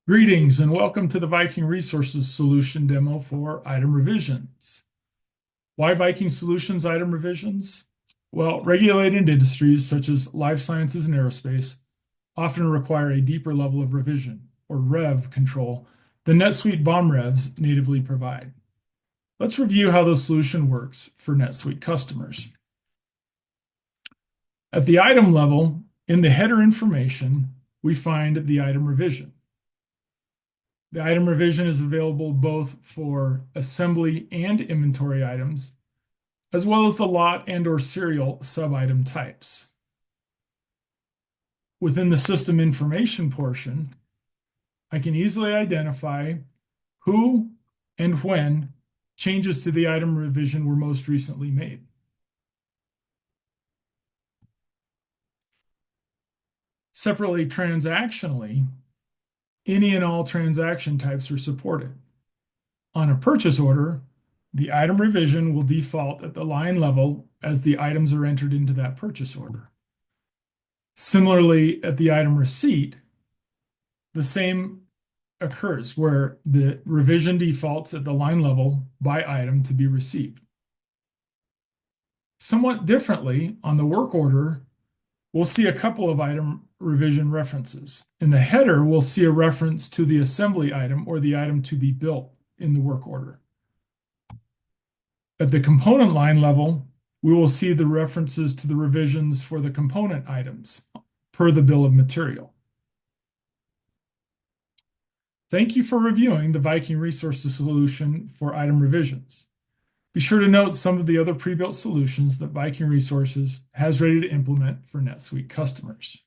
Greetings and welcome to the Viking Resources solution demo for item revisions. Why Viking Solutions item revisions? Well, regulated industries such as life sciences and aerospace often require a deeper level of revision, or rev control, than NetSuite BOM revs natively provide. Let's review how the solution works for NetSuite customers. At the item level, in the header information, we find the item revision. The item revision is available both for assembly and inventory items, as well as the lot and/or serial sub-item types. Within the system information portion, I can easily identify who and when changes to the item revision were most recently made. Separately, transactionally, any and all transaction types are supported. On a purchase order, the item revision will default at the line level as the items are entered into that purchase order. Similarly, at the item receipt, the same occurs where the revision defaults at the line level by item to be received. Somewhat differently, on the work order, we'll see a couple of item revision references. In the header, we'll see a reference to the assembly item or the item to be built in the work order. At the component line level, we will see the references to the revisions for the component items per the bill of material. Thank you for reviewing the Viking Resources solution for item revisions. Be sure to note some of the other pre-built solutions that Viking Resources has ready to implement for NetSuite customers.